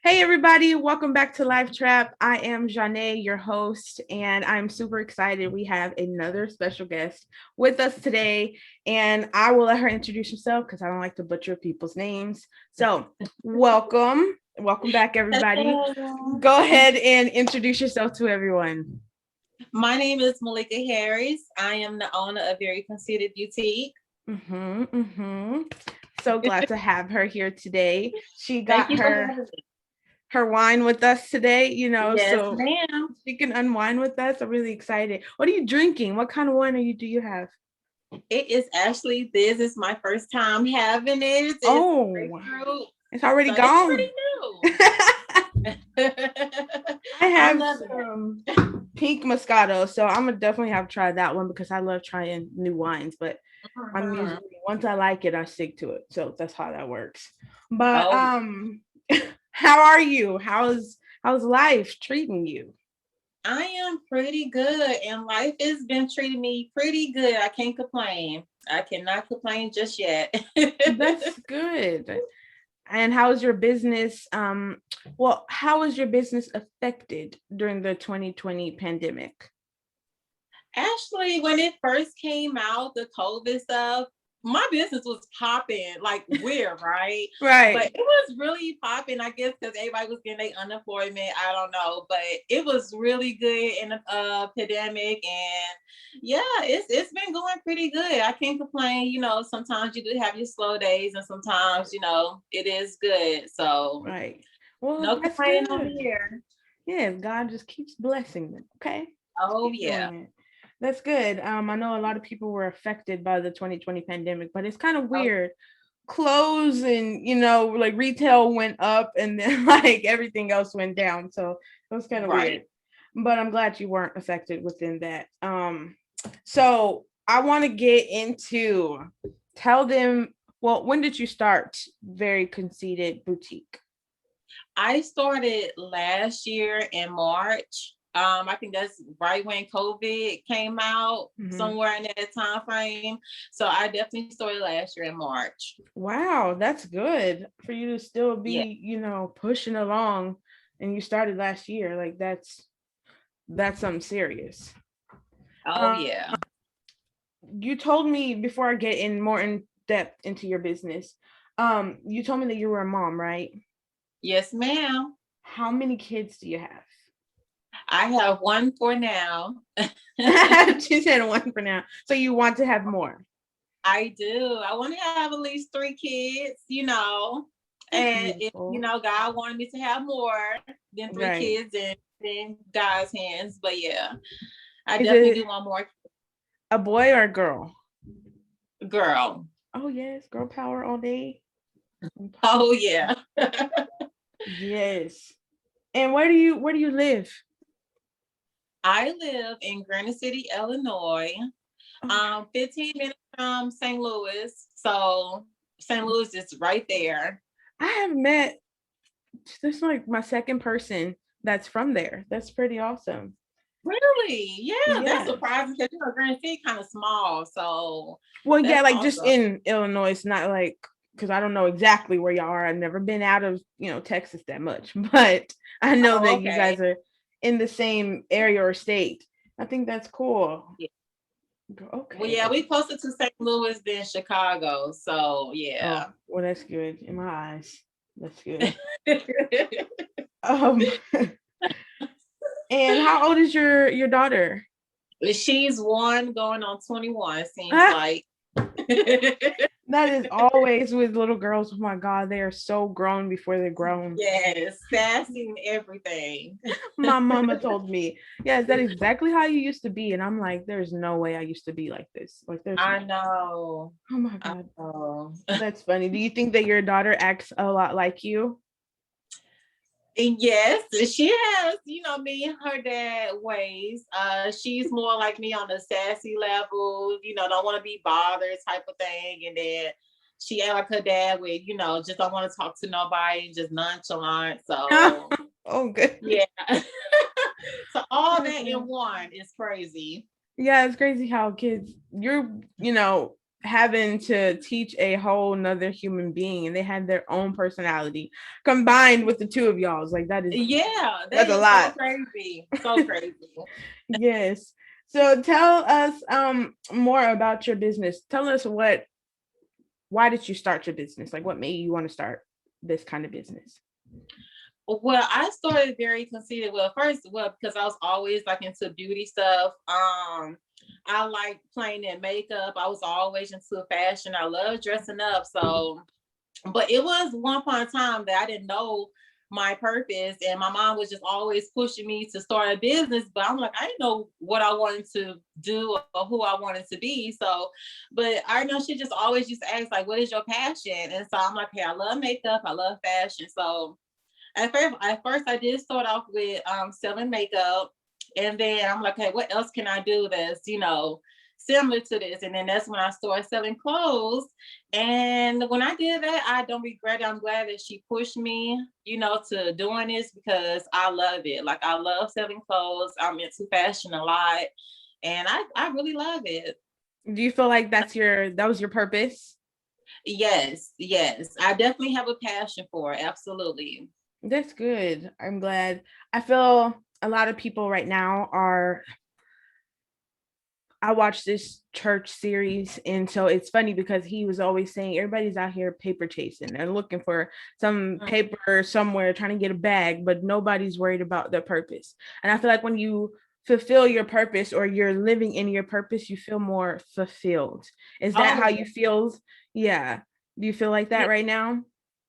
Hey everybody, welcome back to Live Trap. I am Zhane, your host, and I'm super excited. We have another special guest with us today, and I will let her introduce herself because I don't like to butcher people's names. So, welcome back, everybody. Hello. Go ahead and introduce yourself to everyone. My name is Malehka Harris. I am the owner of Very Conceited Boutique. Mm-hmm, mm-hmm. So glad to have her here today. She Thank got you for her having me. her wine with us today, Yes, so ma'am. she can unwind with us. I'm really excited. What are you drinking? What kind of wine do you have? It is actually, this is my first time having it. It's Oh, grapefruit. it's already So it's pretty gone. new. I I have love some pink Moscato, so I'm gonna definitely have to try that one because I love trying new wines. But it. I'm Mhm. usually once I like it, I stick to it. So that's how that works. But Oh, how are you? How's life treating you? I am pretty good, and life has been treating me pretty good. I can't complain. I cannot complain just yet. That's good. And how is your business? How was your business affected during the 2020 pandemic? Actually, when it first came out, the COVID stuff, my business was popping like weird, right? But Right. it was really popping, I guess, because everybody was getting their unemployment. I don't know, but it was really good in the pandemic, and yeah, it's been going pretty good. I can't complain. Sometimes you do have your slow days, and sometimes it is good. So Right. Well, no that's complaining over good. here. Yeah, God just keeps blessing them. Okay. Just Oh keep yeah, doing it. That's good. I know a lot of people were affected by the 2020 pandemic, but it's kind of oh, weird. Clothes and like retail went up and then like everything else went down. So it was kind of right. weird. But I'm glad you weren't affected within that. So I want to get into tell them, well, when did you start Very Conceited Boutique? I started last year in March. I think that's right when COVID came out, Mhm. somewhere in that time frame. So I definitely started last year in March. Wow, that's good for you to still Yeah. be, pushing along and you started last year. Like that's something serious. Oh Um, yeah. you told me before I get in more in depth into your business. You told me that you were a mom, right? Yes, ma'am. How many kids do you have? I have one for now. She said one for now. So you want to have more. I do. I want to have at least 3 kids. That's And if beautiful. God wanted me to have more than three Right. kids, and in God's hands. But yeah, I Is definitely it do want more. a boy or a girl? Girl. Oh yes, girl power all day. Oh yeah. Yes. And where do you live? I live in Granite City, Illinois. Okay. 15 minutes from St. Louis. So St. Louis is right there. I have met this is like my second person that's from there. That's pretty awesome. Really? Yeah, that's Yes. surprising because Granite City kind of small. So Well, yeah, that's like just awesome. in Illinois, it's not like because I don't know exactly where y'all are. I've never been out of Texas that much, but I know Oh, that you okay. guys are in the same area or state. I think that's cool. Yeah. Well, yeah, Okay. we closer to St. Louis than Chicago. So Oh, yeah. well, that's good in my eyes. That's good. Um, and how old is your daughter? She's one going on 21, seems Ah, like. that is always with little girls. Oh my God, they are so grown before they're grown. Yes, sassy and everything. My mama told me, yes, that is exactly how you used to be. And I'm like, there's no way I used to be like this. Like, there's I no, know. oh my I God. know. That's funny. Do you think that your daughter acts a lot like you? And yes, she has, me and her dad ways. She's more like me on the sassy level, don't want to be bothered type of thing. And then she act like her dad with, just don't want to talk to nobody, just nonchalant. So Oh, good. yeah. So all that in Okay. one is crazy. Yeah, it's crazy how kids, you're, having to teach a whole nother human being, and they had their own personality combined with the two of y'all's. Like Yeah, that that's a is so lot. crazy. So crazy. Yes. So tell us more about your business. Tell us why did you start your business? Like what made you want to start this kind of business? Well, I started very conceited. Well, first, well, because I was always like into beauty stuff. I like playing in makeup. I was always into fashion. I love dressing up. So, but it was one upon a time that I didn't know my purpose, and my mom was just always pushing me to start a business. But I'm like, I didn't know what I wanted to do or who I wanted to be. So, but I know she just always used to ask like, "What is your passion?" And so I'm like, "Hey, I love makeup. I love fashion." So at first I did start off with selling makeup, and then I'm like, hey, what else can I do that's similar to this? And then that's when I started selling clothes. And when I did that, I don't regret it. I'm glad that she pushed me, to doing this because I love it. Like I love selling clothes. I'm into fashion a lot, and I really love it. Do you feel like that was your purpose? Yes, yes, I definitely have a passion for it. Absolutely. That's good. I'm glad. I feel a lot of people right now are I watched this church series, and so it's funny because he was always saying everybody's out here paper chasing. They're looking for some paper somewhere, trying to get a bag, but nobody's worried about their purpose. And I feel like when you fulfill your purpose or you're living in your purpose, you feel more fulfilled. Is that Oh, how you feel? Yeah. Do you feel like that yeah. right now?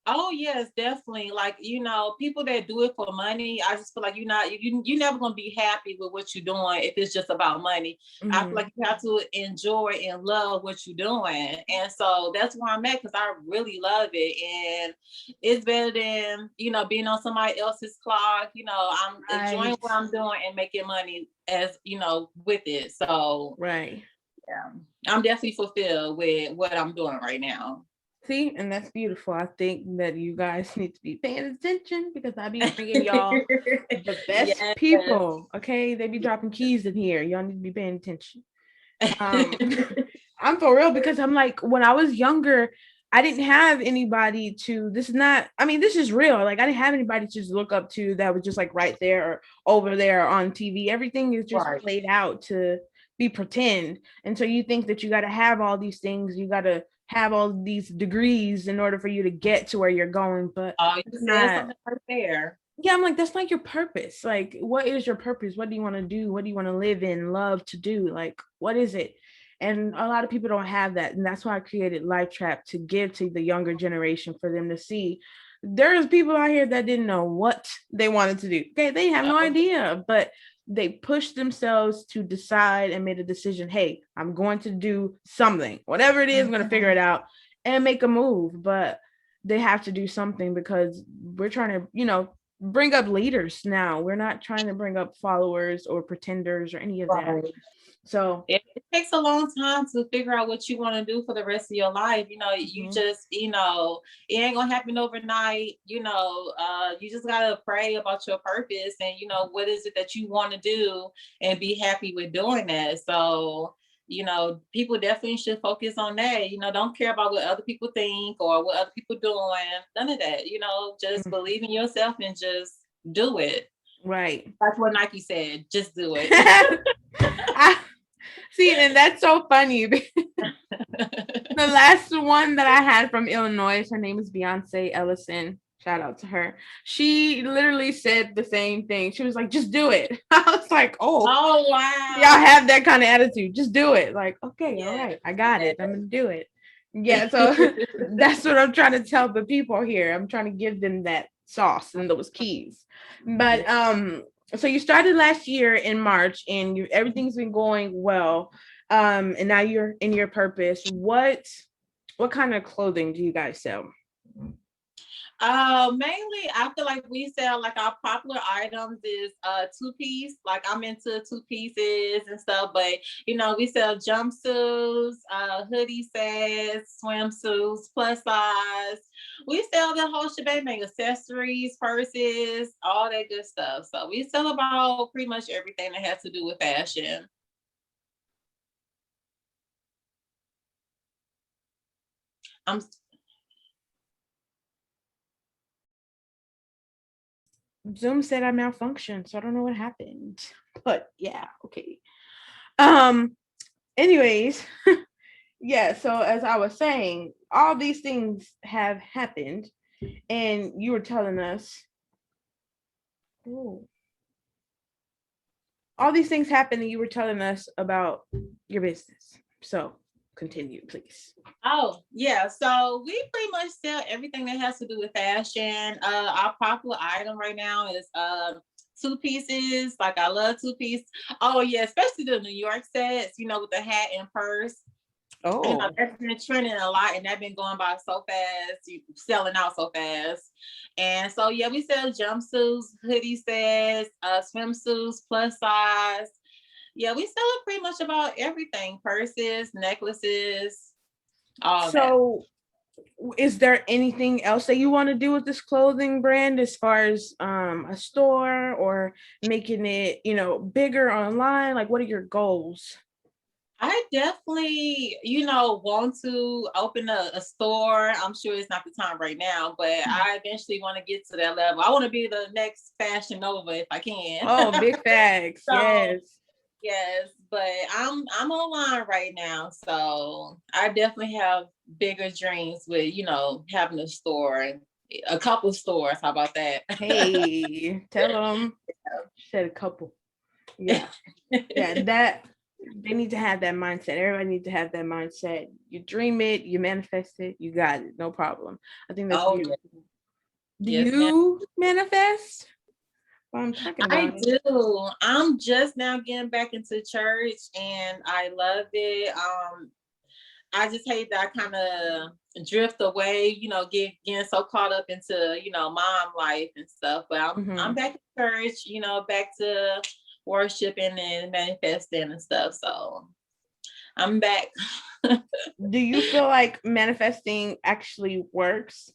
Oh yes, definitely. Like people that do it for money, I just feel like you're never gonna be happy with what you're doing if it's just about money. I feel Mm-hmm. like you have to enjoy and love what you're doing, and so that's where I'm at because I really love it, and it's better than being on somebody else's clock. I'm enjoying Right. what I'm doing and making money as with it. So Right. yeah, I'm definitely fulfilled with what I'm doing right now. See, and that's beautiful. I think that you guys need to be paying attention because I be bringing y'all the best Yes. people. Okay, they be dropping keys in here. Y'all need to be paying attention. Um, I'm for real because I'm like, when I was younger, I didn't have anybody to. This is not. I mean, this is real. Like, I didn't have anybody to just look up to that was just like right there or over there on TV. Everything is just Right. played out to be pretend. And so you think that you got to have all these things. You got to have all these degrees in order for you to get to where you're going. But Oh, you it's said not. something right there. Yeah, I'm like, that's not your purpose. Like, what is your purpose? What do you want to do? What do you want to live in, love to do? Like, what is it? And a lot of people don't have that. And that's why I created Life Trap to give to the younger generation for them to see. There's people out here that didn't know what they wanted to do. Okay, they have no Oh, idea, but they pushed themselves to decide and made a decision. Hey, I'm going to do something. Whatever it is, I'm going to figure mhm. it out and make a move. But they have to do something because we're trying to, bring up leaders now. We're not trying to bring up followers or pretenders or any of that. Right. So, It takes a long time to figure out what you want to do for the rest of your life. You mhm, just, it ain't gonna happen overnight. You just gotta pray about your purpose and what is it that you want to do and be happy with doing that. So, people definitely should focus on that. Don't care about what other people think or what other people doing. None of that. Just mm, believe in yourself and just do it. right. That's what Nike said. Just do it. I, see, and that's so funny. The last one that I had from Illinois, her name is Beyonce Ellison. Shout out to her. She literally said the same thing. She was like, just do it. I was like, oh, Oh y'all wow. have that kind of attitude. Just do it. Like, okay, all Yes, right, I got yes. it. I'm gonna do it. Yeah, so that's what I'm trying to tell the people here. I'm trying to give them that sauce and those keys. But so you started last year in March and everything's been going well. And now you're in your purpose. What kind of clothing do you guys sell? Mainly I feel like we sell like our popular items is two piece. Like I'm into two pieces and stuff, but we sell jumpsuits, hoodie sets, swimsuits, plus size. We sell the whole shebang, accessories, purses, all that good stuff. So we sell about pretty much everything that has to do with fashion. I'm Zoom said I malfunctioned, so I don't know what happened. But yeah, okay. Um, anyways, yeah, so as I was saying, all these things have happened, and you were telling us, oh, all these things happened, and you were telling us about your business. So continue, please. Oh, yeah. So we pretty much sell everything that has to do with fashion. Our popular item right now is two pieces. Like I love two piece. Oh yeah, especially the New York sets, with the hat and purse. Oh, That's been trending a lot and that's been going by so fast, selling out so fast. And so yeah, we sell jumpsuits, hoodie sets, swimsuits, plus size. Yeah, we sell pretty much about everything: purses, necklaces, all that. so is there anything else that you want to do with this clothing brand as far as a store or making it, bigger online? Like, what are your goals? I definitely, want to open a store. I'm sure it's not the time right now, but I eventually want to get to that level. I want to be the next Fashion Nova if I can. Oh, big facts. So Yes. yes, but I'm online right now, so I definitely have bigger dreams with having a store and a couple stores. How about that? Hey, tell them. Said a couple. Yeah. Yeah, that they need to have that mindset. Everybody needs to have that mindset. You dream it, you manifest it, you got it. No problem. I think that's Oh yeah. beautiful. Do Yes, ma'am. you manifest? Well, I'm talking I about it. do. I'm just now getting back into church and I love it. I just hate that I kind of drift away, getting so caught up into, mom life and stuff. But I'm Mm-hmm. back in church, back to worshiping and manifesting and stuff. So I'm back. Do you feel like manifesting actually works?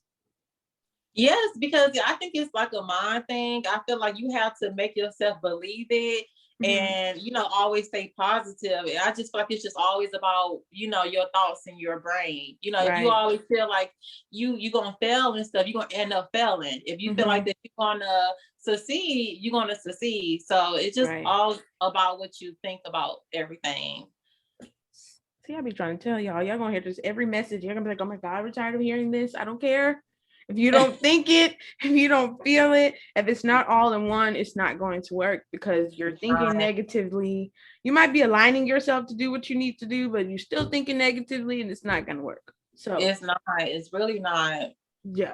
Yes, because I think it's like a mind thing. I feel like you have to make yourself believe it Mm-hmm. and always stay positive. And I just feel like it's just always about, your thoughts in your brain. If you Right. always feel like you're gonna fail and stuff, you're gonna end up failing. If you feel like Mm-hmm. that you're gonna succeed, you're gonna succeed. So it's just Right. all about what you think about everything. See, I be trying to tell y'all. Y'all gonna hear this every message. You're gonna be like, "Oh my god, I'm tired of hearing this. I don't care." If you don't think it, if you don't feel it, if it's not all in one, it's not going to work because you're thinking Right. negatively. You might be aligning yourself to do what you need to do, but you're still thinking negatively and it's not going to work. So, It's not, it's really not. yeah.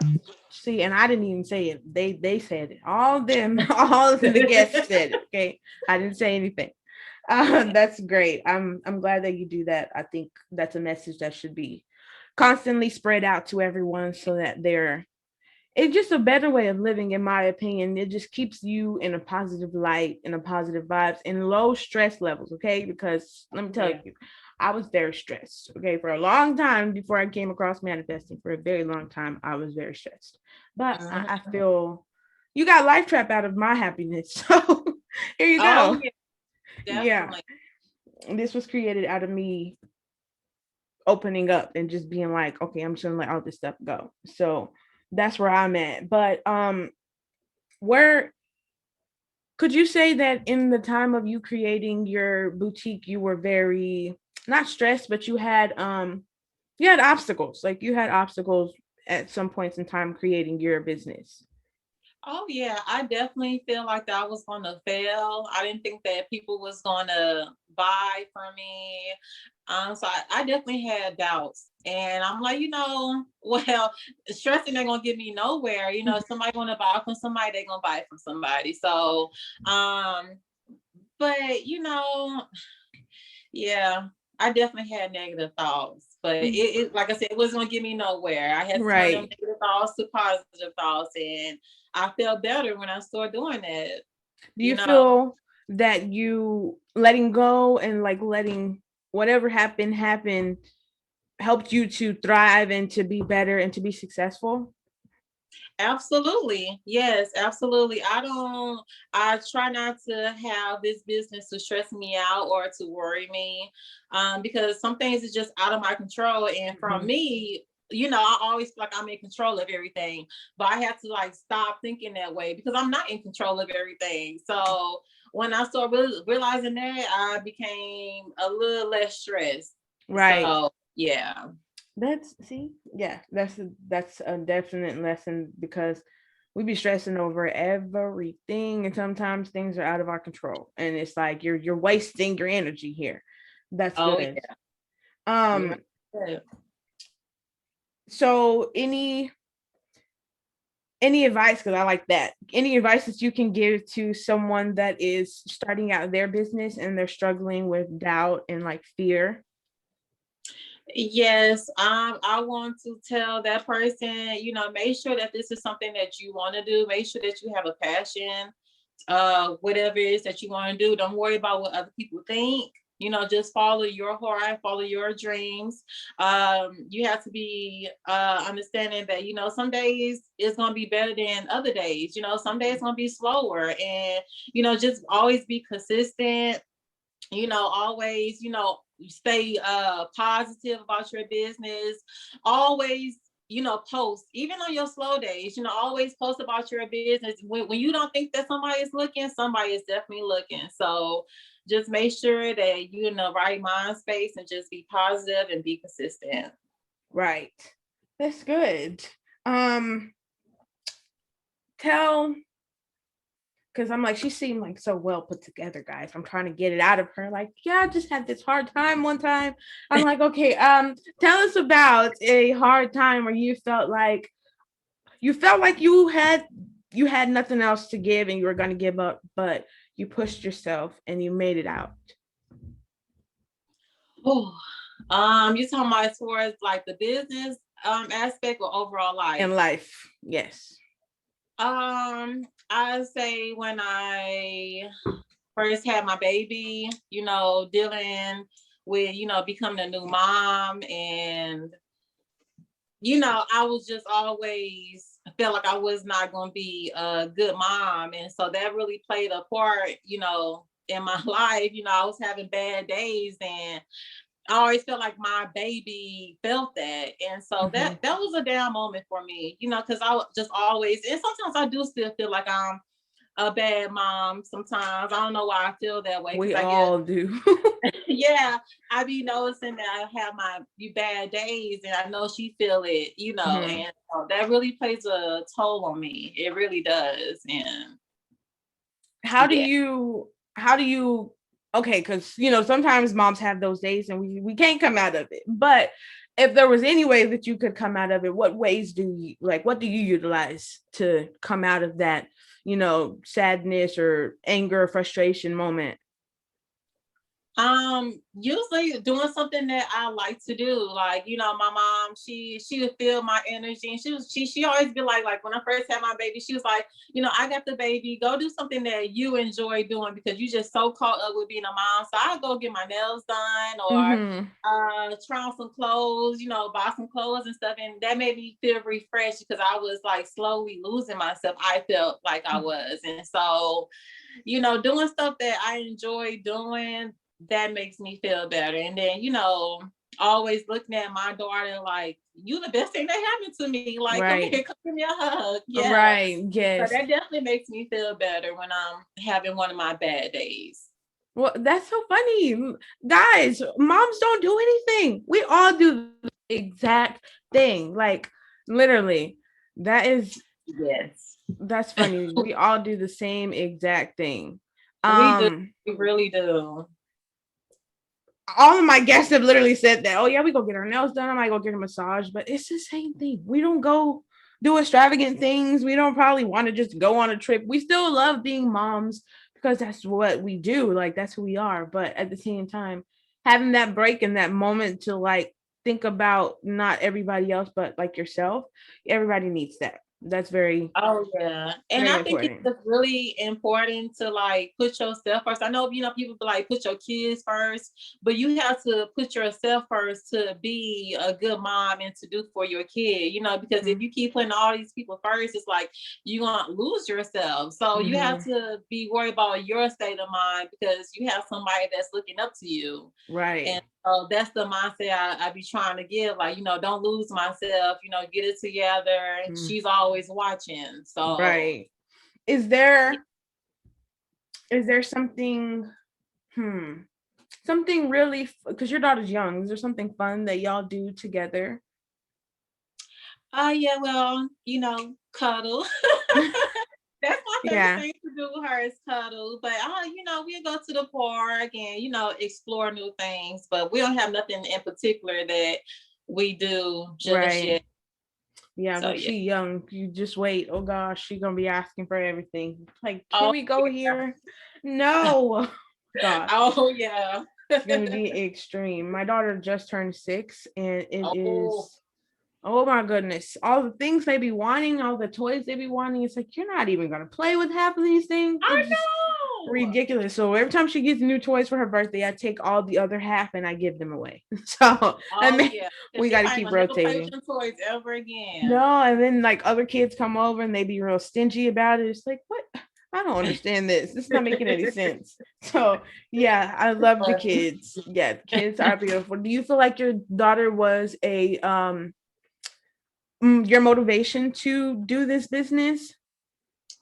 See, and I didn't even say it. They said it. All of them, all of the guests said it. Okay. I didn't say anything. That's great. I'm glad that you do that. I think that's a message that should be constantly spread out to everyone so that they're it's just a better way of living, in my opinion. It just keeps you in a positive light and a positive vibes and low stress levels, okay? Because let me tell Yeah. you, I was very stressed, okay, for a long time before I came across manifesting. For a very long time, I was very stressed. But I Mhm. feel you got life trap out of my happiness. So here you Oh go. yeah, Yeah. definitely. This was created out of me opening up and just being like, okay, I'm just gonna let all this stuff go. So that's where I'm at. But where could you say that in the time of you creating your boutique, you were very not stressed, but you had obstacles. Like you had obstacles at some points in time creating your business. Oh yeah, I definitely feel like that I was gonna fail. I didn't think that people was gonna buy from me. So I definitely had doubts. And I'm like, well, stressing ain't gonna get me nowhere. Somebody wanna buy from somebody, they gonna buy from somebody. So um, but yeah, I definitely had negative thoughts, but it like I said, it wasn't gonna get me nowhere. I had to turn them Right. negative thoughts to positive thoughts, and I felt better when I started doing it. Do You you know, feel that you letting go and like letting whatever happen helped you to thrive and to be better and to be successful? absolutely. Yes, absolutely. I try not to have this business to stress me out or to worry me because some things is just out of my control. And from Mhm. me, I always feel like I'm in control of everything, but I have to like stop thinking that way because I'm not in control of everything. So when I started realizing that, I became a little less stressed. Right. So yeah. That's a definite lesson because we be stressing over everything, and sometimes things are out of our control, and it's like you're wasting your energy here. That's Oh good. yeah. You're Um, right. so any advice, because I like that, any advice that you can give to someone that is starting out their business and they're struggling with doubt and like fear? Yes, I want to tell that person, make sure that this is something that you want to do. Make sure that you have a passion, whatever it is that you want to do. Don't worry about what other people think. Just follow your heart, follow your dreams. You have to be understanding that some days it's going to be better than other days. Some days it's going to be slower, and just always be consistent. Always stay positive about your business. Always post even on your slow days. Always post about your business. When you don't think that somebody is looking, somebody is definitely looking. So just make sure that you're in the right mind space and just be positive and be consistent. Right. That's good. Um, tell because I'm like, she seemed like so well put together, guys. I'm trying to get it out of her. Like, yeah, I just had this hard time one time. I'm like, okay, tell us about a hard time where you felt like you had nothing else to give and you were gonna give up, but you pushed yourself and you made it out Oh, you talking about as far as like the business aspect or overall in life? life. Yes. I say when I first had my baby, dealing with, becoming a new mom, and I was just always I felt like I was not going to be a good mom, and so that really played a part, in my life. I was having bad days, and I always felt like my baby felt that. And so Mm-hmm. that was a down moment for me, because I just always, and sometimes I do still feel like I'm a bad mom sometimes. I don't know why I feel that way, We because I guess, all do. yeah, I be noticing that I have my bad days, and I know she feel it, Mm-hmm. and that really plays a toll on me. It really does. And how do yeah. you how do you okay, because sometimes moms have those days and we can't come out of it, but if there was any way that you could come out of it, what ways do you like, what do you utilize to come out of that sadness or anger or frustration moment? Usually doing something that I like to do. Like, my mom, she would feel my energy, and she always be like when I first had my baby, she was like, I got the baby, go do something that you enjoy doing because you just so caught up with being a mom. So I go get my nails done, or Mm-hmm. try on some clothes, buy some clothes and stuff. And that made me feel refreshed because I was like slowly losing myself. I felt like I was. And so, doing stuff that I enjoy doing, that makes me feel better. And then, always looking at my daughter like, you the best thing that happened to me. Like, come Right. here, come give me a hug. Yeah. Right. So Yes. that definitely makes me feel better when I'm having one of my bad days. Well, that's so funny. Guys, moms don't do anything. We all do the exact thing. Like literally. That is Yes. that's funny. We all do the same exact thing. We do. Um We really do. all of my guests have literally said that. Oh yeah, we go get our nails done. I might go get a massage, but it's the same thing. We don't go do extravagant things. We don't probably want to just go on a trip. We still love being moms because that's what we do. Like that's who we are. But at the same time, having that break and that moment to like think about not everybody else, but like yourself, everybody needs that. That's very, Oh yeah, and very I think it's important. just really important to like put yourself first. I know people be like put your kids first, but you have to put yourself first to be a good mom and to do for your kid. Because if Mm-hmm. you keep putting all these people first, it's like you gonna lose yourself. So you have Mm-hmm. to be worried about your state of mind because you have somebody that's looking up to you. Right. So that's the mindset I be trying to give. Like, don't lose myself, get it together. Mm, She's always watching. So right. Is there something hmm something really, because your daughter's young, is there something fun that y'all do together? yeah, well, cuddle. That's my favorite Yeah, thing to do with her is cuddle. But we go to the park and explore new things. But we don't have nothing in particular that we do just right. yet. Yeah, So like yeah. she young. You just wait. Oh gosh, she gonna be asking for everything. Like, can Oh we go yeah. here? No. Gosh, Oh yeah. it's gonna be extreme. My daughter just turned 6, and it Oh, is, oh my goodness, all the things they be wanting, all the toys they be wanting. It's like, you're not even gonna play with half of these things. I It's just know. ridiculous. So every time she gets new toys for her birthday, I take all the other half and I give them away. So I Oh mean, yeah. Cause we she got to probably keep gonna never play with rotating. them toys ever again. No, and then like other kids come over and they be real stingy about it. It's like, what? I don't understand this. This is not making any sense. So yeah, I love the kids. Yeah, kids are beautiful. Do you feel like your daughter was a your motivation to do this business?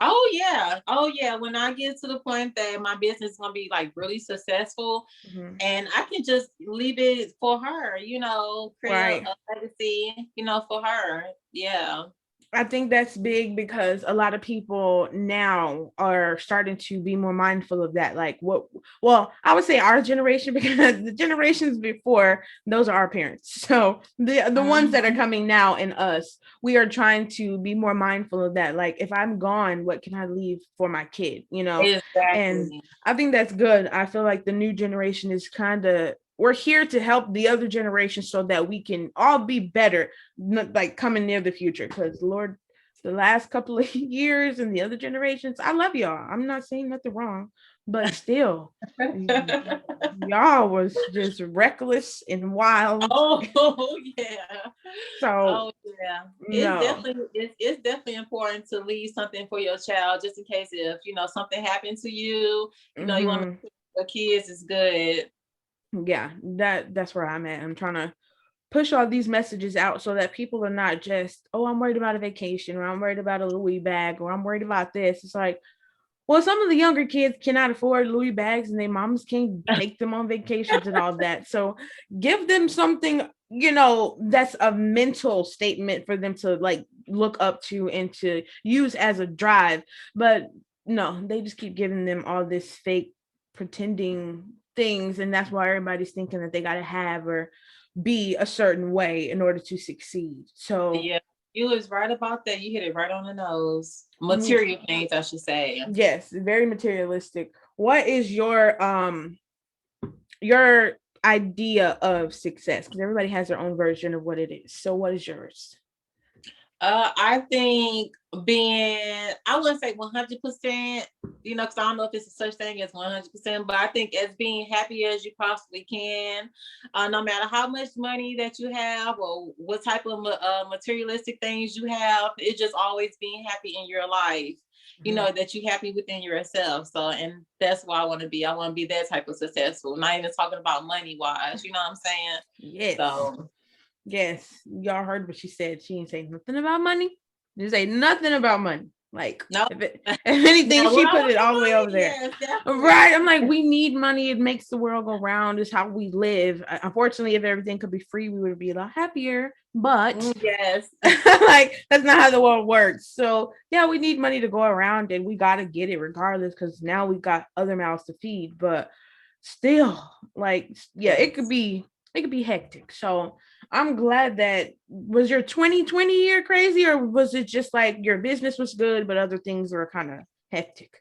Oh yeah. Oh yeah. When I get to the point that my business is gonna be like really successful Mhm. and I can just leave it for her, create Right. a legacy, for her. Yeah. I think that's big because a lot of people now are starting to be more mindful of that. Like, what, well, I would say our generation, because the generations before, those are our parents. So the ones that are Mhm. coming now and us, we are trying to be more mindful of that. Like, if I'm gone, what can I leave for my kid? And Exactly. I think that's good. I feel like the new generation is kind of, we're here to help the other generation so that we can all be better, like coming near the future. Because Lord, the last couple of years and the other generations, I love y'all. I'm not saying nothing wrong, but still, y'all was just reckless and wild. Oh yeah. So Oh yeah. no. It's definitely important to leave something for your child just in case if something happened to you, you want to Hmm. make sure your kids is good. Yeah, that's where I'm at. I'm trying to push all these messages out so that people are not just, oh, I'm worried about a vacation, or I'm worried about a Louis bag, or I'm worried about this. It's like, well, some of the younger kids cannot afford Louis bags and their moms can't take them on vacations and all that. So give them something, that's a mental statement for them to like look up to and to use as a drive. But no, they just keep giving them all this fake pretending things. And that's why everybody's thinking that they got to have or be a certain way in order to succeed. So Yeah, you was right about that. You hit it right on the nose. we, Material things, I should say. yes, very materialistic. What is your idea of success? Because everybody has their own version of what it is. So what is yours? I think I wouldn't say 100%, because I don't know if it's a such thing as 100%, but I think as being happy as you possibly can, no matter how much money that you have or what type of materialistic things you have, it's just always being happy in your life. Mhm. That you're happy within yourself. So, and that's why I want to be. I want to be that type of successful. Not even talking about money wise. You know what I'm saying? Yes. So, Yes. Y'all heard what she said. She ain't say nothing about money. Just say nothing about money. Like no. if anything, Now, when she I put want it some all the way money, over there. yes, definitely. Right. I'm like, we need money. It makes the world go round. It's how we live. Unfortunately, if everything could be free, we would be a lot happier. But Yes. like that's not how the world works. So yeah, we need money to go around and we gotta get it regardless because now we got other mouths to feed. But still, like, yeah, Yes. it could be hectic. So I'm glad that was your 2020 year crazy, or was it just like your business was good, but other things were kind of hectic?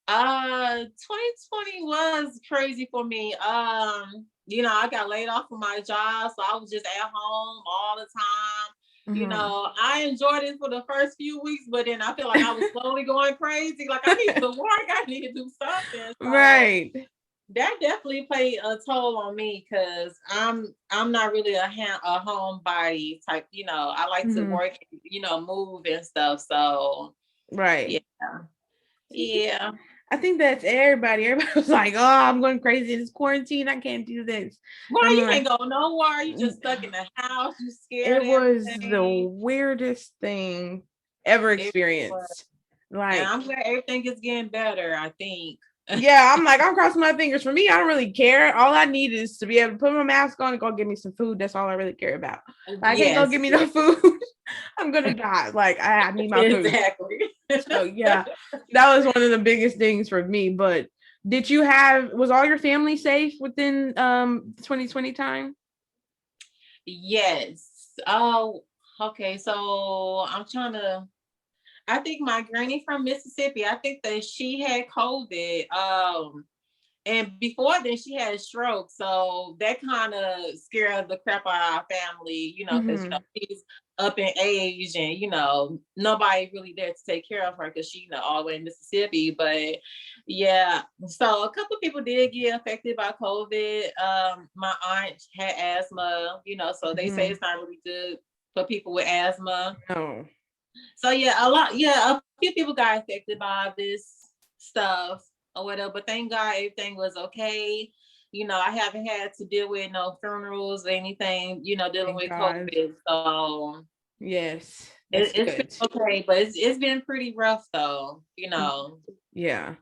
2020 was crazy for me. I got laid off from my job, so I was just at home all the time. Mhm. I enjoyed it for the first few weeks, but then I feel like I was slowly going crazy. Like I need to work, I need to do something. So Right. that definitely played a toll on me because I'm not really a homebody type. I like to Mhm. work, move and stuff. So Right. yeah, yeah. I think that's everybody. Everybody was like, "Oh, I'm going crazy in this quarantine. I can't do this." Why I'm you like, can't go nowhere? You just stuck in the house. You scared it of was the everything. weirdest thing ever It was. experienced. And Like, I'm glad everything is getting better, I think. yeah, I'm like, I'm crossing my fingers. For me, I don't really care. All I need is to be able to put my mask on and go get me some food. That's all I really care about. I can't go Yes, get me no yes. food. I'm gonna die. Like, I need my food. Exactly. So yeah, that was one of the biggest things for me. But did you have was all your family safe within 2020 time? Yes. Oh, okay. So I'm trying to. I think my granny from Mississippi. I think that she had COVID. And before then, she had a stroke. So that kind of scared the crap out of our family. Because Mm-hmm. she's up in age, and nobody really there to take care of her because she all the way in Mississippi. But yeah, so a couple of people did get affected by COVID. My aunt had asthma. So they say Mm-hmm. it's not really good for people with asthma. No. So yeah, a few people got affected by this stuff or whatever, but thank God everything was okay. I haven't had to deal with no funerals or anything, dealing Thank with God. COVID. So Yes, that's it's been good. okay, but it's been pretty rough though. Yeah.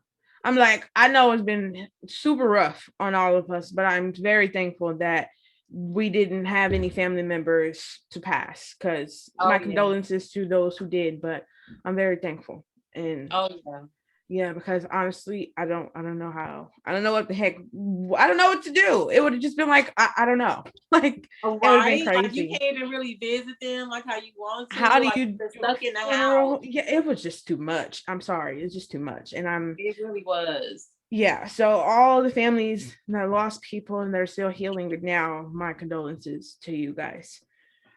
I'm like, I know it's been super rough on all of us, but I'm very thankful that we didn't have any family members to pass because my Oh yeah. condolences to those who did, but I'm very thankful. And Oh yeah. yeah, because honestly, I don't know how. I don't know what the heck. I don't know what to do. It would have just been like, I don't know. Like, it would have been Right? Like you crazy. can't even really visit them like how you want to, How do like you you're do a stuck in the funeral? house. Yeah, it was just too much. I'm sorry. It's just too much. And It really was. yeah, so all the families that lost people and they're still healing now, my condolences to you guys.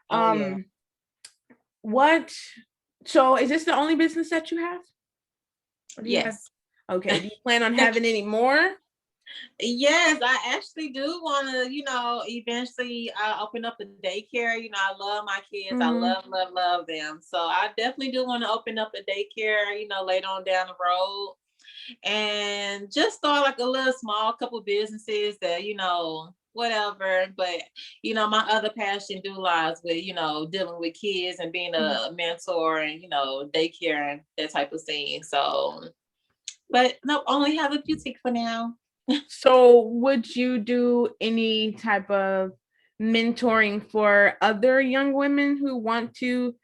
Oh yeah. Um, what, so is this the only business that you have? Or do you have, Yes. okay, do you plan on having any more? Yes, I actually do want to, eventually open up a daycare. I love my kids. I Mm-hmm. love, love, love them. So I definitely do want to open up a daycare, later on down the road and just start like a little small couple businesses that, whatever. But, my other passion do lies with, dealing with kids and being a mentor and, daycare and that type of thing. So, but no, only have a boutique for now. So would you do any type of mentoring for other young women who want to,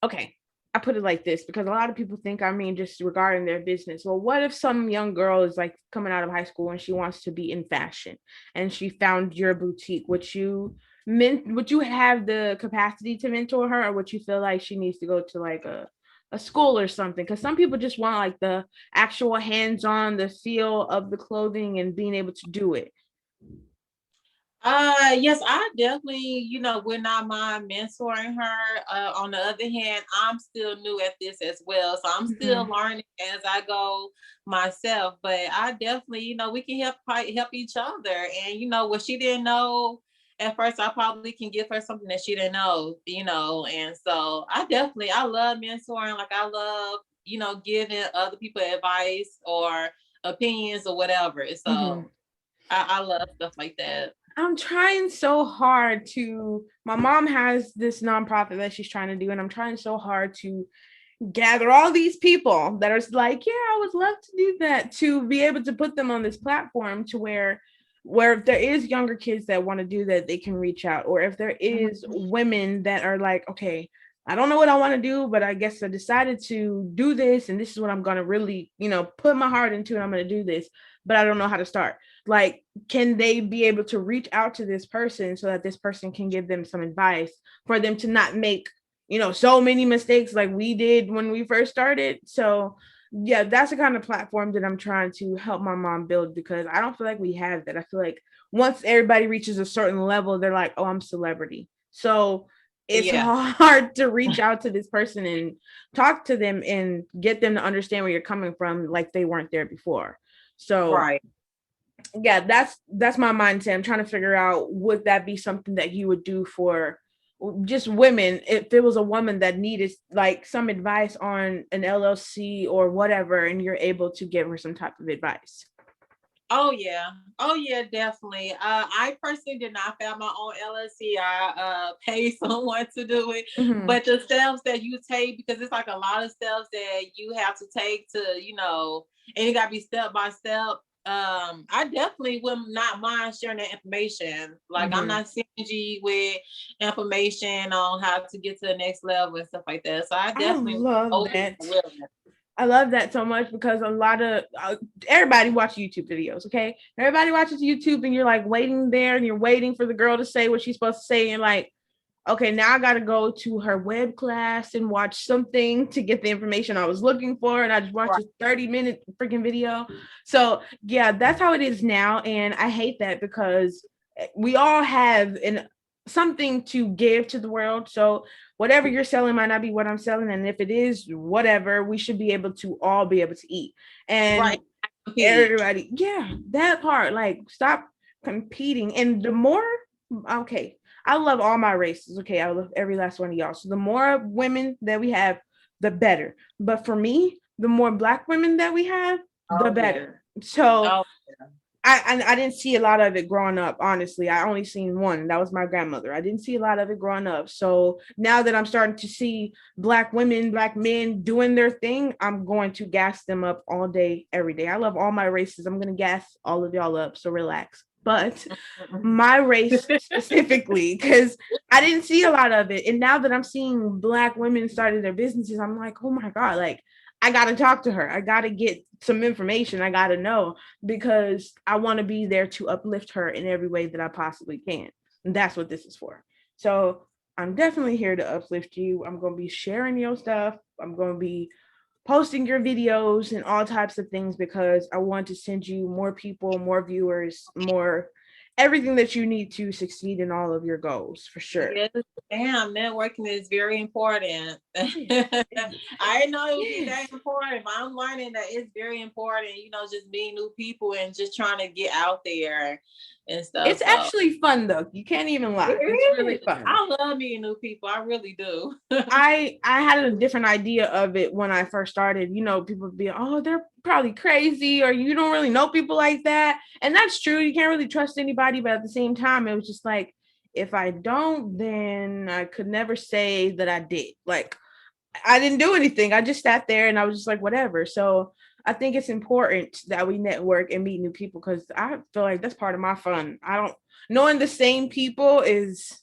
okay, I put it like this because a lot of people think, I mean, just regarding their business. Well, what if some young girl is like coming out of high school and she wants to be in fashion and she found your boutique? Would you have the capacity to mentor her, or would you feel like she needs to go to like a school or something? Because some people just want like the actual hands-on, the feel of the clothing and being able to do it. Yes, I definitely, would not mind mentoring her. On the other hand, I'm still new at this as well. So I'm still Mm-hmm. learning as I go myself. But I definitely, we can help each other. And what she didn't know at first, I probably can give her something that she didn't know. And so I love mentoring. Like I love, giving other people advice or opinions or whatever. Mm-hmm. So I love stuff like that. I'm trying so hard to. My mom has this nonprofit that she's trying to do, and I'm trying so hard to gather all these people that are like, yeah, I would love to do that, to be able to put them on this platform to where if there is younger kids that want to do that, they can reach out, or if there is Mhm. women that are like, okay, I don't know what I want to do, but I guess I decided to do this, and this is what I'm going to really, put my heart into, and I'm going to do this, but I don't know how to start. Like, can they be able to reach out to this person so that this person can give them some advice for them to not make so many mistakes like we did when we first started? So yeah, that's the kind of platform that I'm trying to help my mom build, because I don't feel like we have that. I feel like once everybody reaches a certain level, they're like, oh, I'm celebrity. So it's Yeah. hard to reach out to this person and talk to them and get them to understand where you're coming from, like they weren't there before. So Right. yeah, that's my mindset. I'm trying to figure out, would that be something that you would do for just women, if it was a woman that needed like some advice on an LLC or whatever, and you're able to give her some type of advice. Oh yeah. Oh yeah, definitely. I personally did not have my own LLC. I paid someone to do it. Mm-hmm. But the steps that you take, because it's like a lot of steps that you have to take to, and it gotta be step by step. I definitely would not mind sharing that information. Like I'm Mm-hmm. not stingy with information on how to get to the next level and stuff like that. So I I definitely love open that. and willing. I love that so much because a lot of everybody watches YouTube videos. Okay, everybody watches YouTube, and you're like waiting there, and you're waiting for the girl to say what she's supposed to say, and like, okay, now I got to go to her web class and watch something to get the information I was looking for, and I just watched Right. a 30-minute freaking video. So yeah, that's how it is now, and I hate that because we all have an something to give to the world. So whatever you're selling might not be what I'm selling, and if it is, whatever, we should be able to all be able to eat. And Right. Compete. everybody, yeah, that part, like stop competing. And the more, okay, I love all my races. Okay, I love every last one of y'all. So the more women that we have, the better. But for me, the more black women that we have, the Oh yeah. better. So Oh I didn't see a lot of it growing up. Honestly, I only seen one, and that was my grandmother. I didn't see a lot of it growing up. So now that I'm starting to see black women, black men doing their thing, I'm going to gas them up all day, every day. I love all my races. I'm gonna gas all of y'all up. So relax. But yeah. my race specifically, because I didn't see a lot of it, and now that I'm seeing black women starting their businesses, I'm like, oh my god, like I got to talk to her. I got to get some information. I got to know because I want to be there to uplift her in every way that I possibly can. And that's what this is for. So I'm definitely here to uplift you. I'm going to be sharing your stuff. I'm going to be posting your videos and all types of things because I want to send you more people, more viewers, more everything that you need to succeed in all of your goals for sure. Yes, damn, networking is very important. It I didn't know it would be is. that important, but I'm learning that it's very important, just meeting new people and just trying to get out there and stuff. It's So actually fun though. You can't even it lie. It's really is. fun. I love meeting new people. I really do. I had a different idea of it when I first started. People would be, oh, they're probably crazy, or you don't really know people like that. And that's true. You can't really trust anybody, but at the same time, it was just like, if I don't, then I could never say that I did. Like I didn't do anything. I just sat there and I was just like, whatever. So I think it's important that we network and meet new people because I feel like that's part of my fun. I don't knowing the same people is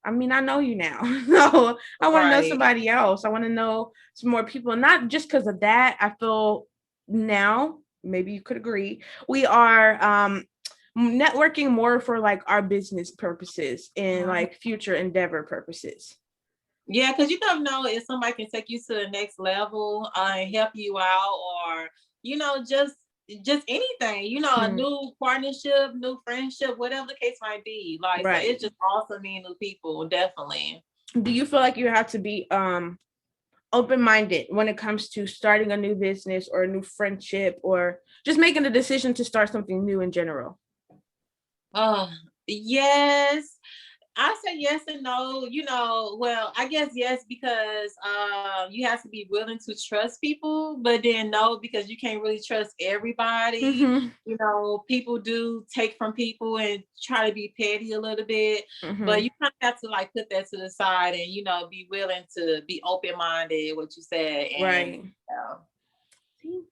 I mean, I know you now. So I want to know Right. somebody else. I want to know some more people. Not just because of that. I feel now, maybe you could agree, we are networking more for like our business purposes and Mhm. like future endeavor purposes. Yeah, because you never know if somebody can take you to the next level and help you out, or just anything. A Hmm. new partnership, new friendship, whatever the case might be. Like, so Right. it's just awesome meeting new people, definitely. Do you feel like you have to be open-minded when it comes to starting a new business or a new friendship or just making a decision to start something new in general? Oh, yes. I say yes and no. Well, I guess yes because you have to be willing to trust people, but then no because you can't really trust everybody. Mm-hmm. People do take from people and try to be petty a little bit, but Mm-hmm. you kind of have to like put that to the side and be willing to be open minded. What you said, and Right. See,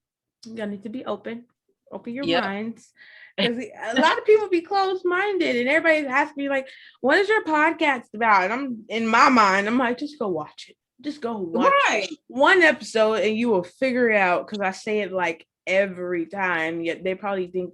you need to be open. Open your yep. minds. Because a lot of people be closed minded and everybody's asking me, like, what is your podcast about? And I'm in my mind, I'm like, just go watch it. Just go watch Right. one episode and you will figure it out. Because I say it like every time. Yet they probably think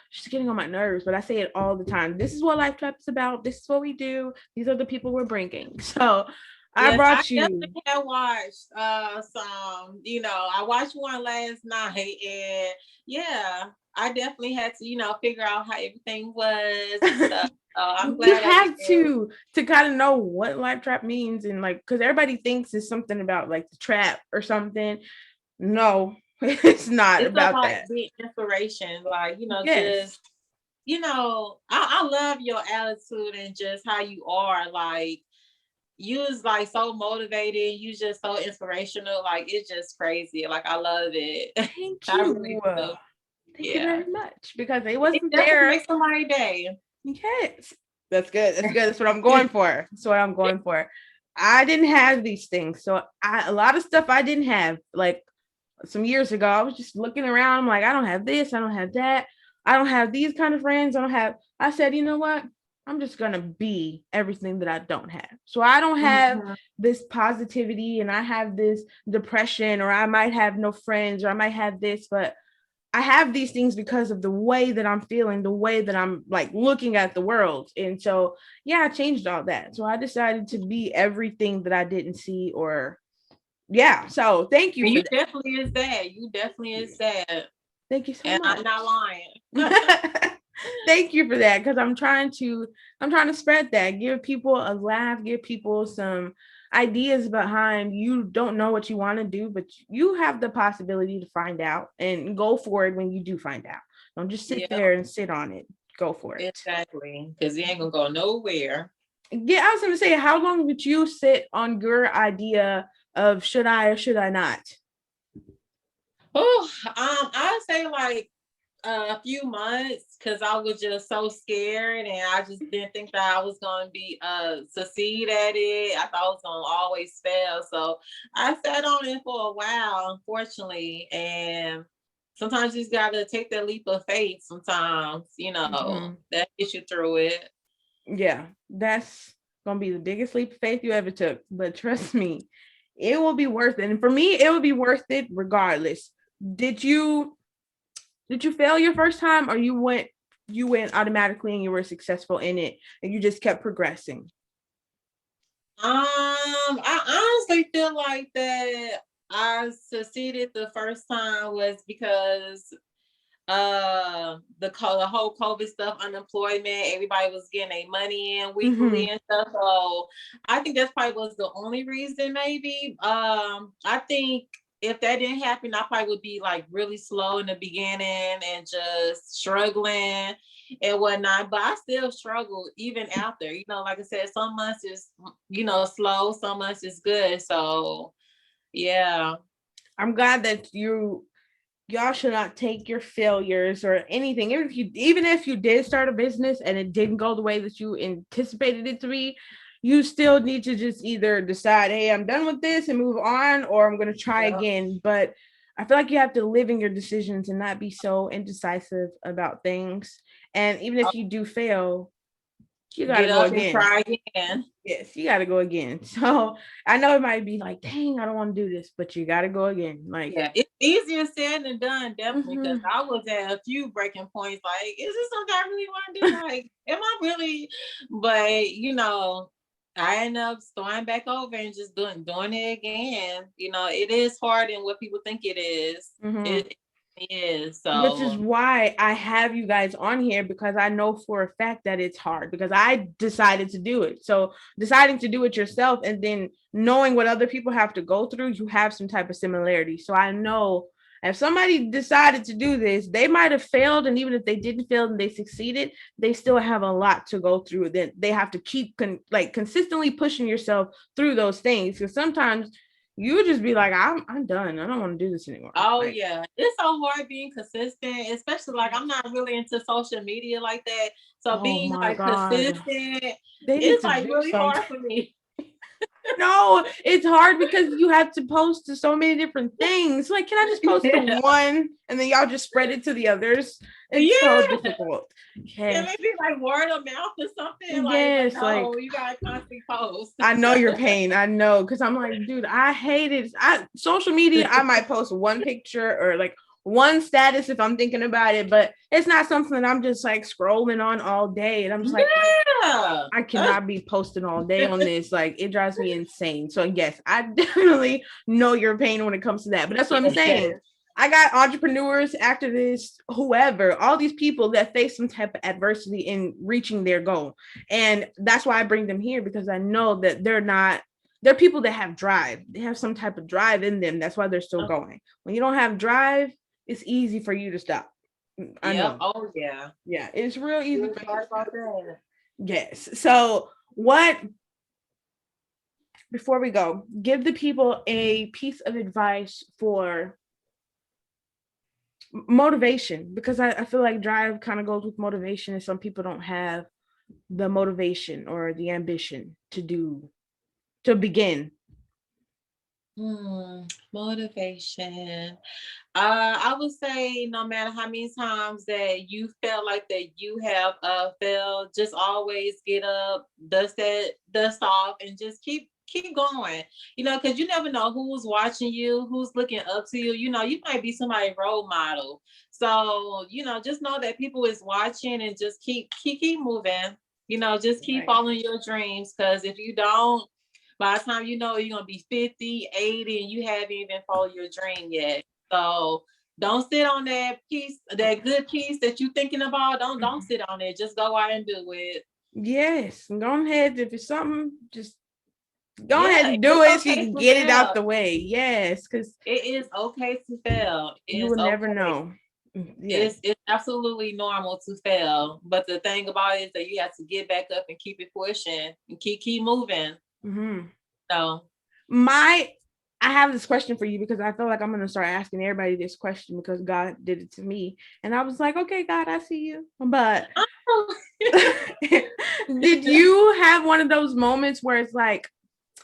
she's getting on my nerves, but I say it all the time. This is what Life Trap is about. This is what we do. These are the people we're bringing. So I Yes, I brought you. definitely have watched some, I watched one last night and yeah, I definitely had to, figure out how everything was and stuff. So I'm You glad I did. have to kind of know what life trap means and like because everybody thinks it's something about like the trap or something. No, it's not It's about about that. being inspiration, like, Yes. just I love your attitude and just how you are. Like you was like so motivated. You just so inspirational. Like it's just crazy. Like I love it. Thank I you. really do. Thank you Yeah. very much because it It wasn't definitely there. makes somebody's day. Yes. That's good. That's good. That's what I'm going for. That's what I'm going for. I didn't have these things. So a lot of stuff I didn't have. Like some years ago, I was just looking around. I'm like, I don't have this. I don't have that. I don't have these kind of friends. I said, you know what? I'm just going to be everything that I don't have. So I don't have Mhm. this positivity and I have this depression, or I might have no friends, or I might have this, but I have these things because of the way that I'm feeling, the way that I'm like looking at the world. And so, yeah, I changed all that. So I decided to be everything that I didn't see, or, yeah. So thank you And for you that. definitely is that. You definitely is that. Thank you so And much. I'm not lying. Thank you for that, because I'm trying to spread that, give people a laugh, give people some ideas behind. You don't know what you want to do, but you have the possibility to find out, and go for it when you do find out. Don't just sit Yeah, there and sit on it. Go for it. exactly. Because you ain't gonna go nowhere. Yeah, I was going to say, how long would you sit on your idea of should I or should I not? Oh, I'd say like a few months because I was just so scared and I just didn't think that I was gonna be succeed at it. I thought I was gonna always fail. So I sat on it for a while, unfortunately. And sometimes you just gotta take that leap of faith sometimes, Mhm. that gets you through it. Yeah, that's gonna be the biggest leap of faith you ever took. But trust me, it will be worth it. And for me, it would be worth it regardless. Did you did you fail your first time, or you went automatically and you were successful in it and you just kept progressing? I honestly feel like that I succeeded the first time was because the whole COVID stuff, unemployment, everybody was getting their money in weekly Mm-hmm. and stuff. So I think that's probably was the only reason maybe. I think if that didn't happen, I probably would be like really slow in the beginning and just struggling and whatnot. But I still struggle even after. Like I said, some months is slow, some months is good. So yeah. I'm glad that y'all should not take your failures or anything. Even if you did start a business and it didn't go the way that you anticipated it to be, you still need to just either decide, hey, I'm done with this and move on, or I'm going to try Yep. again. But I feel like you have to live in your decisions and not be so indecisive about things. And even if you do fail, you got to Get go up and again. try again. Yes, you got to go again. So I know it might be like, dang, I don't want to do this, but you got to go again. Like, Yeah, it's easier said than done, definitely. Because mhm. I was at a few breaking points. Like, is this something I really want to do? Like, am I really? But I end up starting back over and just doing it again. It is harder than what people think it is. Mhm. It is. Which is So why I have you guys on here, because I know for a fact that it's hard, because I decided to do it. So deciding to do it yourself and then knowing what other people have to go through, you have some type of similarity. So I know if somebody decided to do this, they might have failed, and even if they didn't fail and they succeeded, they still have a lot to go through. Then they have to keep consistently pushing yourself through those things, because sometimes you just be like, I'm done. I don't want to do this anymore. oh Like, yeah, it's so hard being consistent, especially like I'm not really into social media like that. So oh being my like God. consistent They need is to like do really something. hard for me. No, it's hard because you have to post to so many different things. Like, can I just post to Yeah. one and then y'all just spread it to the others? It's so Yeah. difficult. Can Yes. it be like word of mouth or something? Like Yes. no, Like, you gotta constantly post. I know your pain. I know, because I'm like, dude, I hate it. Social media, I might post one picture or like one status if I'm thinking about it, but it's not something that I'm just like scrolling on all day. And I'm just like, Yeah. I cannot be posting all day on this. Like, it drives me insane. So yes, I definitely know your pain when it comes to that. But that's what I'm saying. Yes. I got entrepreneurs, activists, whoever, all these people that face some type of adversity in reaching their goal. And that's why I bring them here, because I know that they're people that have drive. They have some type of drive in them. That's why they're still going. When you don't have drive, it's easy for you to stop. I Yep. know. Oh yeah. Yeah, it's real easy You're for you to right stop. about that. Yes. So what before we go, give the people a piece of advice for motivation, because I feel like drive kind of goes with motivation, and some people don't have the motivation or the ambition to begin. Motivation. I would say no matter how many times that you felt like that you have failed, just always get up, dust off, and just keep going. Because you never know who's watching you, who's looking up to you. You might be somebody's role model. So, just know that people is watching and just keep moving. Just keep Right. following your dreams. Because if you don't, by the time you're gonna be 50, 80, and you haven't even followed your dream yet. So don't sit on that good piece that you're thinking about. Don't sit on it. Just go out and do it. Yes, go ahead. If it's something, just go ahead Yeah, and do it's it so you okay can to get it out fail. the way. Yes, because It is okay to fail. you It's will never okay. know. Yes. It's absolutely normal to fail. But the thing about it is that you have to get back up and keep it pushing and keep moving. Mm-hmm. So My, I have this question for you because I feel like I'm gonna start asking everybody this question because God did it to me, and I was like, okay, God, I see you. But did you have one of those moments where it's like,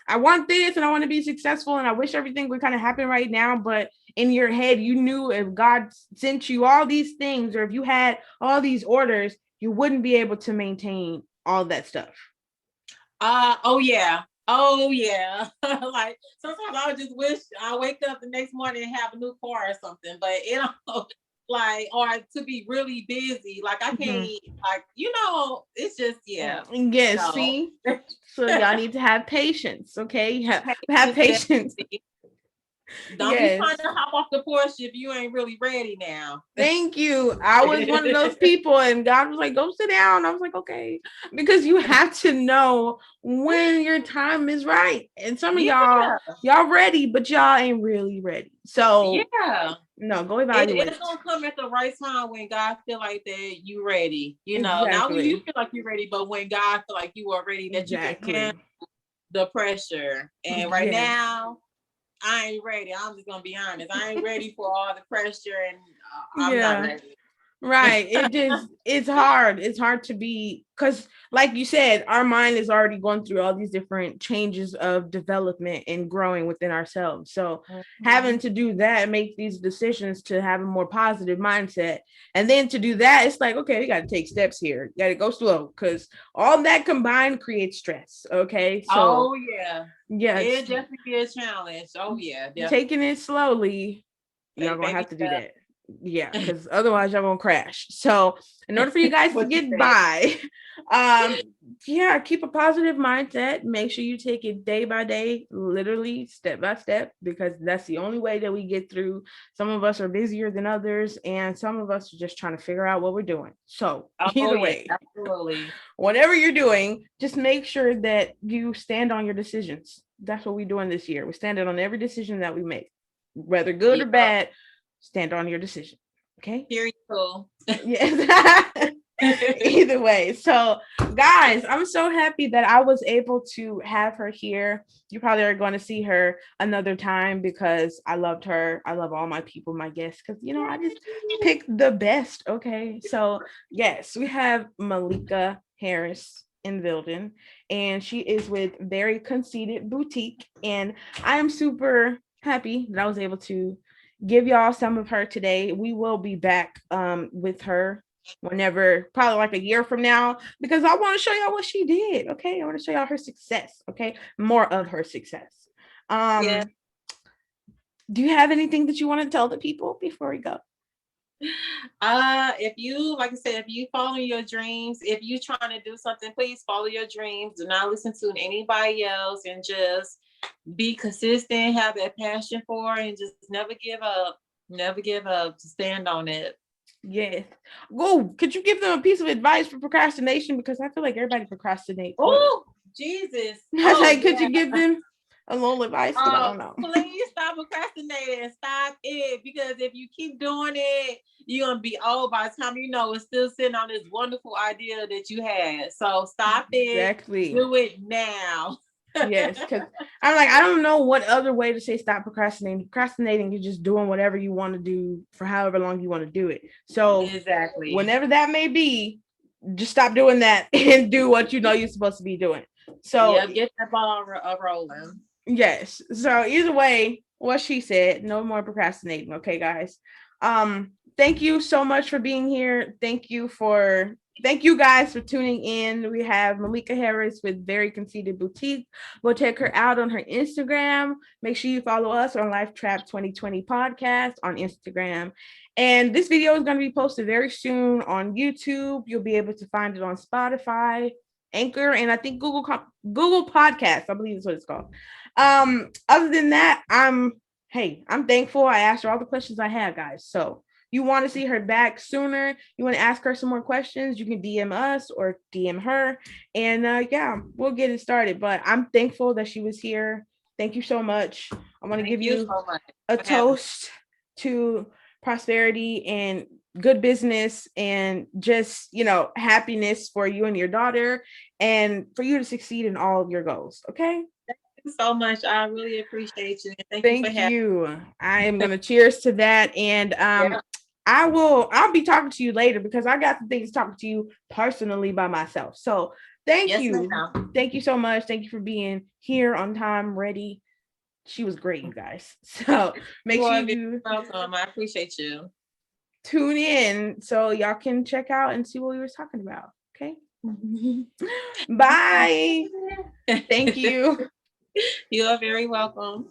I want this and I want to be successful and I wish everything would kind of happen right now, but in your head, you knew if God sent you all these things or if you had all these orders, you wouldn't be able to maintain all that stuff. oh yeah. Oh yeah. Like sometimes I would just wish I wake up the next morning and have a new car or something, but like or to be really busy. Like I Mm-hmm. can't it's just yeah. Yes, No. see? So y'all need to have patience, okay? Have Patience, patience. definitely. Don't be trying Yes. to hop off the porch if you ain't really ready now. Thank you. I was one of those people, and God was like, go sit down. I was like, okay. Because you have to know when your time is right. And some of Yeah, y'all ready, but y'all ain't really ready. So, yeah. no, go It's evaluate. gonna come at the right time when God feel like that you ready. Not when you Exactly. feel like you're ready, but when God feel like you are ready, that you can handle Exactly. the pressure. And right Yes. now, I ain't ready. I'm just gonna be honest. I ain't ready for all the pressure, and I'm not Yeah. ready. Right. It's hard. It's hard to be, because like you said, our mind is already going through all these different changes of development and growing within ourselves. So having Mhm. to do that, make these decisions to have a more positive mindset. And then to do that, it's like, okay, we got to take steps here. You got to go slow because all that combined creates stress. Okay. So Oh yeah, yes, it definitely be a challenge. Oh yeah, taking it slowly, y'all definitely. gonna have Baby to do step. that. Yeah, because otherwise y'all gonna crash. So in order for you guys to What you get said. by, um, yeah, keep a positive mindset. Make sure you take it day by day, literally step by step, because that's the only way that we get through. Some of us are busier than others, and some of us are just trying to figure out what we're doing. So Oh either yeah, way, absolutely. whatever you're doing, just make sure that you stand on your decisions. That's what we're doing this year. We're standing on every decision that we make, whether good or Yeah. bad. Stand on your decision. Okay. Here you go. Yes. Either way. So, guys, I'm so happy that I was able to have her here. You probably are going to see her another time because I loved her. I love all my people, my guests, because, I just pick the best. Okay. So, yes, we have Malehka Harris in building, and she is with Very Conceited Boutique. And I am super happy that I was able to give y'all some of her today. We will be back with her whenever, probably like a year from now, because I want to show y'all what she did. Okay. I want to show y'all her success. Okay. More of her success. Yeah. Um, do you have anything that you want to tell the people before we go? If you, like I said, if you follow your dreams, if you trying to do something, please follow your dreams. Do not listen to anybody else and just be consistent, have that passion for it, and just never give up. Never give up. To stand on it. Yes. Go. Could you give them a piece of advice for procrastination? Because I feel like everybody procrastinates. What? Oh, Jesus. I was Oh, like, could yeah. you give them a little advice? Because I don't know. Please stop procrastinating. Stop it. Because if you keep doing it, you're going to be old by the time you know it's still sitting on this wonderful idea that you had. So stop it. Exactly. Do it now. Yes, because I'm like, I don't know what other way to say stop procrastinating. Procrastinating is just doing whatever you want to do for however long you want to do it. So Exactly. whenever that may be, just stop doing that and do what you know you're supposed to be doing. So Yeah, get that ball rolling. yes. So either way, what she said, no more procrastinating. Okay, guys. Thank you so much for being here. Thank you guys for tuning in. We have Malehka Harris with Very Conceited Boutique. We'll check her out on her Instagram. Make sure you follow us on Life Trap 2020 podcast on Instagram. And this video is going to be posted very soon on YouTube. You'll be able to find it on Spotify, Anchor, and I think Google Podcasts. I believe that's what it's called. Other than that, I'm thankful. I asked her all the questions I had, guys. So you want to see her back sooner, you want to ask her some more questions, you can DM us or DM her. And yeah, we'll get it started. But I'm thankful that she was here. Thank you so much. I want to give you so much a toast to prosperity and good business and just, happiness for you and your daughter and for you to succeed in all of your goals. Okay. So much. I really appreciate you. And thank you for Thank having you. I am gonna cheers to that. And me. Yeah. I'll be talking to you later because I got some things talking to you personally by myself. So thank Yes, you. ma'am. Thank you so much. Thank you for being here on time, ready. She was great, you guys. So make You sure are very you welcome. I appreciate you. tune in so y'all can check out and see what we were talking about. Okay. Bye. Thank you. You are very welcome.